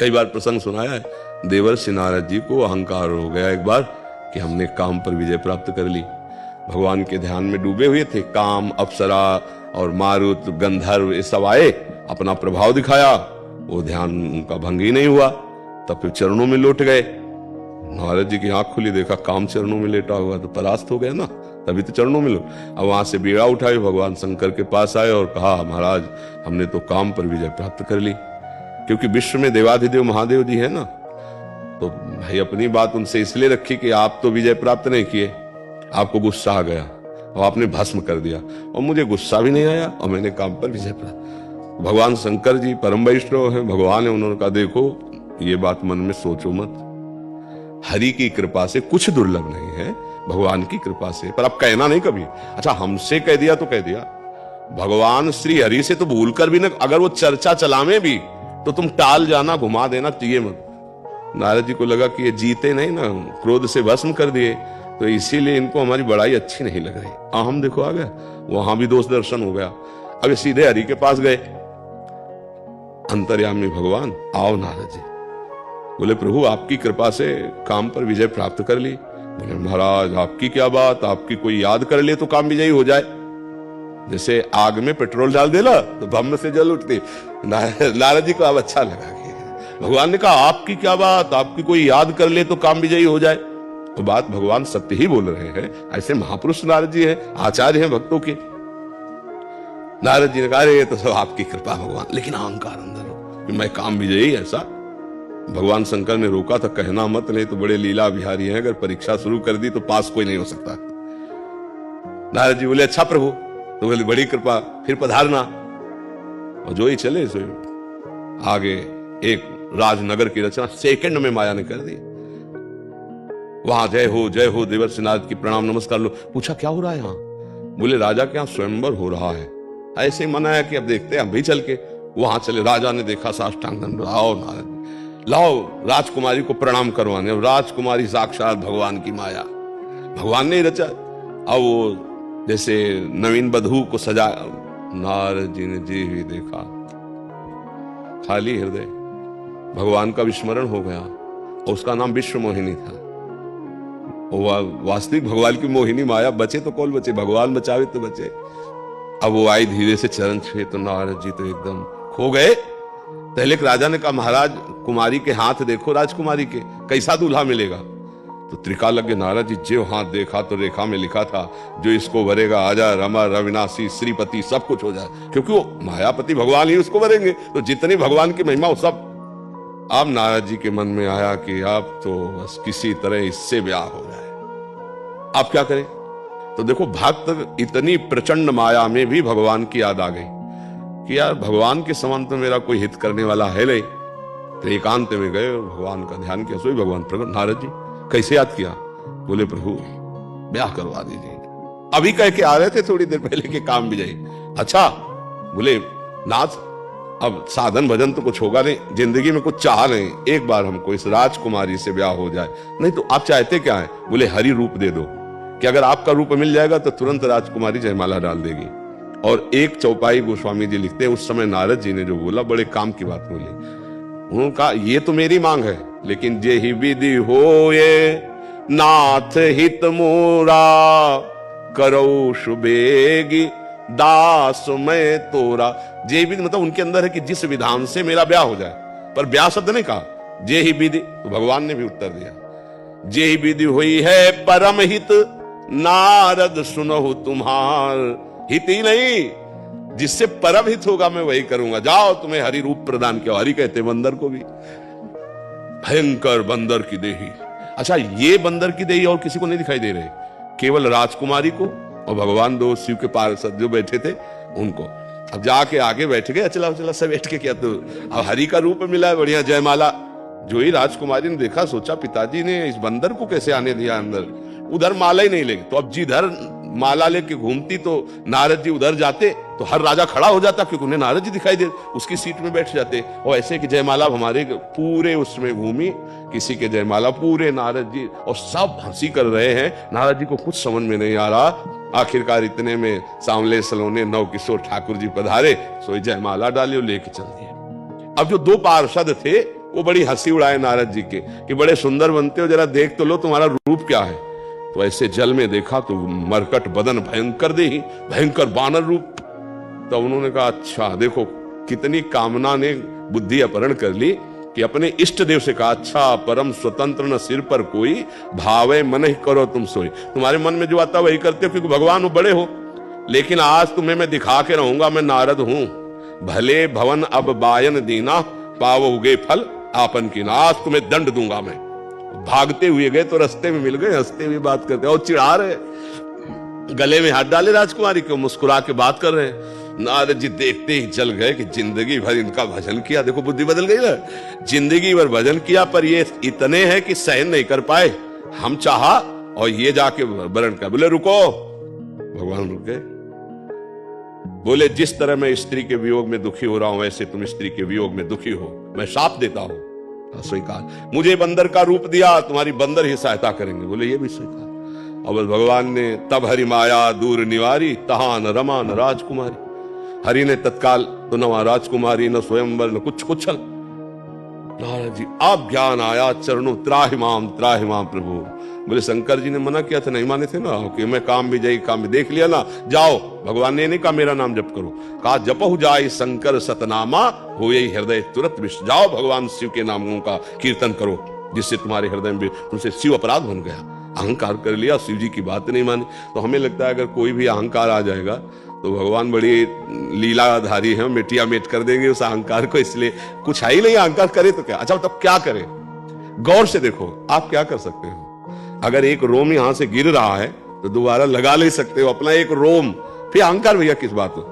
कई बार प्रसंग सुनाया है, देवर्षि नारद जी को अहंकार हो गया एक बार कि हमने काम पर विजय प्राप्त कर ली। भगवान के ध्यान में डूबे हुए थे, काम, अप्सरा और मारुत, गंधर्व ये सब आए, अपना प्रभाव दिखाया, वो ध्यान उनका भंग ही नहीं हुआ। तब फिर चरणों में लौट गए। नारद जी की आंख खुली, देखा काम चरणों में लेटा हुआ, तो परास्त हो गया ना, तभी तो चरणों में लो। अब वहां से बीड़ा उठाए भगवान शंकर के पास आए और कहा, महाराज हमने तो काम पर विजय प्राप्त कर ली। क्योंकि विश्व में देवाधिदेव महादेव जी है ना, तो भाई अपनी बात उनसे इसलिए रखी कि आप तो विजय प्राप्त नहीं किए, आपको गुस्सा आ गया और आपने भस्म कर दिया, और मुझे गुस्सा भी नहीं आया और मैंने काम पर विजय प्राप्त। भगवान शंकर जी परम वैष्णव है, भगवान है, उन्होंने कहा देखो ये बात मन में सोचो मत, हरि की कृपा से कुछ दुर्लभ नहीं है, भगवान की कृपा से। पर अब कहना नहीं कभी, अच्छा हमसे कह दिया तो कह दिया, भगवान श्री हरि से तो भूल कर भी ना अगर वो चर्चा चलावे भी तो तुम टाल जाना, घुमा देना, चाहिए मत। नारद जी को लगा कि ये जीते नहीं ना, क्रोध से भस्म कर दिए, तो इसीलिए इनको हमारी बड़ाई अच्छी नहीं लग रही। हम देखो आ गया, वहां भी दोष दर्शन हो गया। अब सीधे हरि के पास गए, अंतर्यामी भगवान, आओ नारद जी। बोले प्रभु आपकी कृपा से काम पर विजय प्राप्त कर ली। बोले महाराज आपकी क्या बात, आपकी कोई याद कर ले तो काम विजयी हो जाए। जैसे आग में पेट्रोल डाल देला तो भस्म से जल उठती। नारद जी को अब अच्छा लगा कि भगवान ने कहा आपकी क्या बात, आपकी कोई याद कर ले तो काम विजयी हो जाए। तो बात भगवान सत्य ही बोल रहे हैं, ऐसे महापुरुष नारद जी हैं, आचार्य हैं भक्तों के। नारद जी ने कहा ये तो सब आपकी कृपा भगवान, लेकिन अहंकार अंदर हो कि मैं काम विजयी, ऐसा भगवान शंकर ने रोका था, कहना मत, नहीं तो बड़े लीला बिहारी हैं, अगर परीक्षा शुरू कर दी तो पास कोई नहीं हो सकता। नारद जी बोले अच्छा प्रभु, तो बोले बड़ी कृपा, फिर पधारना। और जो ही चले सो आगे एक राजनगर की रचना सेकंड में माया ने कर दी। वहां जय हो देवर्षि नारद की प्रणाम नमस्कार लो। पूछा क्या हो रहा है यहाँ? बोले राजा के यहाँ स्वयंवर हो रहा है। ऐसे ही मना है कि अब देखते हैं हम भी चल के। वहां चले, राजा ने देखा साष्टांग दंड, आओ नारद लाओ राजकुमारी को प्रणाम करवाने। अब राजकुमारी साक्षात भगवान की माया, भगवान ने रचा। अब वो जैसे नवीन बधू को सजा, नारद जी ने जी ही देखा, खाली हृदय, भगवान का विस्मरण हो गया। और उसका नाम विश्व मोहिनी था। वास्तविक भगवान की मोहिनी माया, बचे तो कौन बचे, भगवान बचावे तो बचे। अब वो आई धीरे से चरण छुए तो नारद जी तो एकदम खो गए। पहले राजा ने कहा महाराज कुमारी के हाथ देखो, राजकुमारी के कैसा दूल्हा मिलेगा। तो त्रिकाल लगे। नारद जी जो हाथ देखा तो रेखा में लिखा था, जो इसको वरेगा अजर अमर अविनाशी श्रीपति सब कुछ हो जाए, क्योंकि वो मायापति भगवान ही उसको वरेंगे। तो जितनी भगवान की महिमा वो सब। अब नारद जी के मन में आया कि अब तो बस किसी तरह इससे ब्याह हो जाए, आप क्या करें। तो देखो भक्त इतनी प्रचंड माया में भी भगवान की याद आ गई कि यार भगवान के समान तो मेरा कोई हित करने वाला है नहीं। तो एकांत में गए और भगवान का ध्यान किया। सोई भगवान प्रकट। नारद जी कैसे याद किया? बोले प्रभु ब्याह करवा दीजिए, अभी कह के आ रहे थे थोड़ी देर पहले के काम भी जाए। अच्छा बोले नाथ अब साधन भजन तो कुछ होगा नहीं, जिंदगी में कुछ चाह नहीं, एक बार हमको इस राजकुमारी से ब्याह हो जाए। नहीं तो आप चाहते क्या है? बोले हरि रूप दे दो, कि अगर आपका रूप मिल जाएगा तो तुरंत राजकुमारी जयमाला डाल देगी। और एक चौपाई गोस्वामी जी लिखते हैं, उस समय नारद जी ने जो बोला बड़े काम की बात बोली। उन्होंने कहा ये तो मेरी मांग है, लेकिन जे ही विधि हो ये नाथ हित मोरा, करो शुभेगी दास मैं तोरा। जे विधि मतलब उनके अंदर है कि जिस विधान से मेरा ब्याह हो जाए, पर ब्याह शब्द नहीं कहा, जे ही विधि। तो भगवान ने भी उत्तर दिया, जे ही विधि हुई है परम हित, नारद सुनहु तुम्हार हित ही नहीं, जिससे परम हित होगा मैं वही करूंगा। जाओ तुम्हें हरि रूप प्रदान किया। हरि कहते बंदर को भी, भयंकर बंदर की देही। अच्छा ये बंदर की देही और किसी को नहीं दिखाई दे रहे, केवल राजकुमारी को और भगवान दो शिव के पार्षद जो बैठे थे उनको। अब जाके आगे बैठ गए, अचला उचला सब बैठ के किया। तो अब हरि का रूप मिला, बढ़िया जयमाला। जो ही राजकुमारी ने देखा, सोचा पिताजी ने इस बंदर को कैसे आने दिया अंदर, उधर माला ही नहीं लेगी। तो अब जिधर माला लेके घूमती तो नारद जी उधर जाते तो हर राजा खड़ा हो जाता, क्योंकि उन्हें नारद जी दिखाई दे, उसकी सीट में बैठ जाते। और ऐसे कि जयमाला हमारे पूरे उसमें घूमी, किसी के जयमाला पूरे नारद जी, और सब हंसी कर रहे हैं। नारद जी को कुछ समझ में नहीं आ रहा। आखिरकार इतने में सांवले सलोने नव किशोर ठाकुर जी पधारे, सोई जयमाला डाली और लेके चल दिए। अब जो दो पार्षद थे वो बड़ी हंसी उड़ाए नारद जी के कि बड़े सुंदर बनते हो, जरा देख तो लो तुम्हारा रूप क्या है। तो ऐसे जल में देखा तो मरकट बदन भयंकर दे ही, भयंकर बानर रूप। तो उन्होंने कहा अच्छा देखो कितनी कामना ने बुद्धि अपहरण कर ली कि अपने इष्ट देव से कहा अच्छा परम स्वतंत्र न सिर पर कोई, भावे मन ही करो तुम सोई। तुम्हारे मन में जो आता वही करते हो, क्योंकि भगवान वो बड़े हो। लेकिन आज तुम्हें मैं दिखा के रहूंगा मैं नारद हूं। भले भवन अब बायन दीना, पावोगे फल आपन की ना। आज तुम्हें दंड दूंगा मैं। भागते हुए गए तो रास्ते में मिल गए, हंसते हुए बात करते और चिढ़ा रहे, गले में हाथ डाले राजकुमारी को, मुस्कुरा के बात कर रहे हैं। नारद जी देखते ही चल गए कि जिंदगी भर इनका भजन किया, देखो बुद्धि बदल गई ना, जिंदगी भर भजन किया पर ये इतने हैं कि सहन नहीं कर पाए। हम चाहा और ये जाके वरण कर। बोले रुको, भगवान रुक गए। बोले जिस तरह मैं स्त्री के वियोग में दुखी हो रहा हूं वैसे तुम स्त्री के वियोग में दुखी हो, मैं शाप देता हूं। स्वीकार। मुझे बंदर का रूप दिया, तुम्हारी बंदर ही सहायता करेंगे। बोले ये भी स्वीकार। अब भगवान ने तब हरि माया दूर निवारी, तहा न रमा न राजकुमारी। हरि ने तत्काल तो न वहां राजकुमारी न स्वयंवर न कुछ कुछल। नारद जी अब ज्ञान आया, चरणों त्राहिमाम प्रभु। बोले शंकर जी ने मना किया था, नहीं माने थे ना कि मैं काम भी जाई, काम भी देख लिया ना, जाओ। भगवान ने नहीं कहा मेरा नाम जप करो, कहा जपहु जाय शंकर सतनामा, हो यही हृदय तुरंत विष। जाओ भगवान शिव के नामों का कीर्तन करो, जिससे तुम्हारे हृदय में तुमसे शिव अपराध बन गया। अहंकार कर लिया, शिव जी की बात नहीं मानी। तो हमें लगता है अगर कोई भी अहंकार आ जाएगा तो भगवान बड़ी लीलाधारी है, मिटिया मेट कर देंगे उस अहंकार को। इसलिए कुछ है ही नहीं, अहंकार करे तो क्या। अच्छा तब क्या करें? गौर से देखो, आप क्या कर सकते हो? अगर एक रोम यहां से गिर रहा है तो दोबारा लगा ले सकते हो अपना एक रोम, फिर अहंकार भैया किस बात हो।